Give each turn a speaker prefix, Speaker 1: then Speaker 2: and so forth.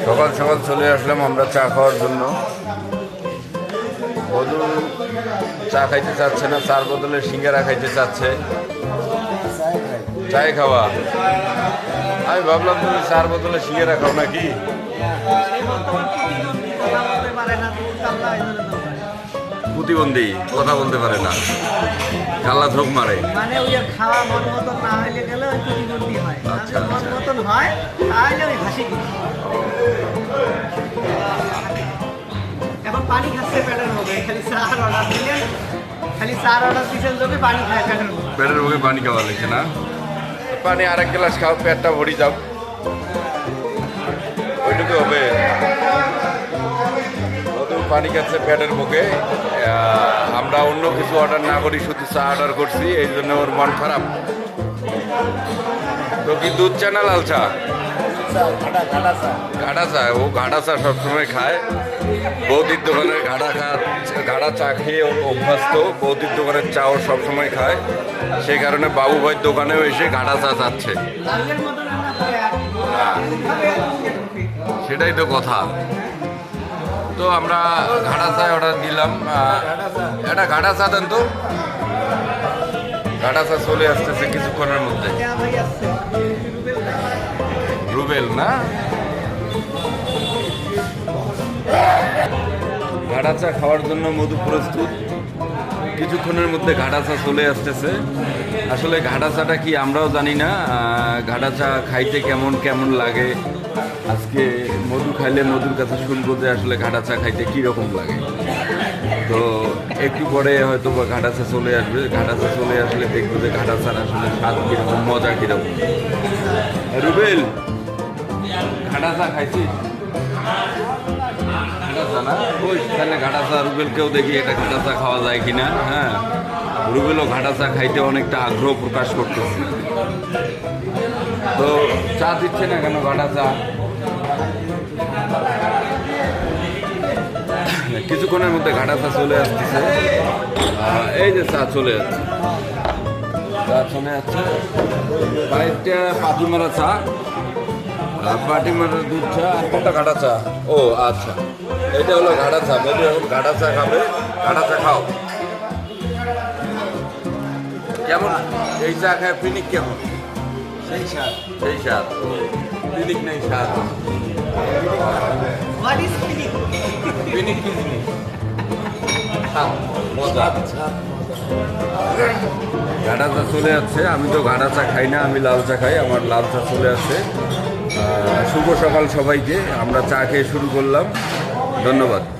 Speaker 1: সকাল সকাল চলে আসলাম আমরা চা খাওয়ার জন্য। বধূ চা খাইতে চাচ্ছে না, চার বদলে সিঙ্গারা খাইতে চাচ্ছে। চায় খাওয়া, আমি ভাবলাম তুমি চার বদলে সিঙ্গারা খাও নাকি। প্রতিবন্ধী, কথা বলতে পারে না, কাল্লা ঝোঁক মারে।
Speaker 2: মানে ওই খাওয়া মন মতন না হইলে গেলে ওই প্রতিবন্ধী হয়।
Speaker 1: আচ্ছা,
Speaker 2: মন
Speaker 1: আচ্ছা।
Speaker 2: মতন হয় তাহলে ওই হাসি দিই। এখন পানি খাচ্ছে পেটের মুখে, খালি চার অর্ডার দিলেন, খালি চার অর্ডার দিচ্ছেন যদি পানি খায় পেটের মুখে।
Speaker 1: পেটের মুখে পানি খাওয়া লাগছে না। পানি আরেক গ্লাস খাও, পেটটা ভরি যাও, ওইটুকু হবে। পানি খাচ্ছে পেটের মুখে। আমরা অন্য কিছু অর্ডার না করি, শুধু চা অর্ডার করছি, এই জন্য ওর মন খারাপ। তো কি দুধ চা না লাল চা? ঘাটা চা। ও ঘাটা চা সবসময় খায়। বৌদির দোকানের ঘাটা চা খেয়ে ও অভ্যস্ত। বৌদির দোকানের চা ও সবসময় খায়, সেই কারণে বাবু ভাইয়ের দোকানেও এসে ঘাটা চা চাচ্ছে।
Speaker 2: লালের মতন রান্না করে আর কি। এইভাবে আর কি।
Speaker 1: সেটাই তো কথা। তো আমরা ঘাটা চা অর্ডার দিলাম। একটা ঘাটা চা দেন তো। ঘাটা চা চলে আসতেছে কিছুক্ষণের মধ্যে।
Speaker 2: দেয়া ভাই আসছে, রুবেল ভাই।
Speaker 1: রুবেল না, ঘাটা চা খাওয়ার জন্য মধু প্রস্তুত। কিছুক্ষণের মধ্যে ঘাটা চা চলে আসতেছে। আসলে ঘাটা চাটা কি আমরাও জানি না। ঘাটা চা খাইতে কেমন কেমন লাগে, আজকে মধু খাইলে মধুর কাছে শুনবো যে আসলে ঘাটা চা খাইতে কীরকম লাগে। তো একটু পরে হয়তো বা ঘাটা চা চলে আসবে। ঘাটা চা চলে আসলে দেখবো যে ঘাটা চার আসলে স্বাদ কীরকম, মজা কীরকম। রুবেল, ঘাটা চা খাইছিস? ঘাটা চা না, ওই তাহলে ঘাটা চা রুবেলকেও দেখি এটা ঘাটা চা খাওয়া যায় কিনা। হ্যাঁ, রুবেলও ঘাটা চা খাইতে অনেকটা আগ্রহ প্রকাশ করতেছে। তো চা দিচ্ছে না কেন ঘাটা চা? কিছুক্ষণের মধ্যে ঘাটা চা চলে আসতেছে। এই যে চা চলে যাচ্ছে, চা চলে যাচ্ছে। বাইকটা পাতিমারা চা, পাটিমারার দুধ চা, কোনটা ঘাটা চা? ও আচ্ছা, এটা হলো ঘাটা চা। বলবো এখন ঘাটা চা খাবে। ঘাটা চা খাও। কেমন এই চা খায়? পিনিক কেমন?
Speaker 2: সেই স্বাদ।
Speaker 1: সেই স্বাদ, পিনিক নেই স্বাদ।
Speaker 2: What is feeling?
Speaker 1: পিনিক কি জিনিস? স্বাদ, মজা। ঘাটা চা চলে যাচ্ছে। আমি তো ঘাটা চা খাই না, আমি লাল চা খাই। আমার লাল চা চলে আসছে। শুভ সকাল সবাইকে। আমরা চা খেয়ে শুরু করলাম। ধন্যবাদ।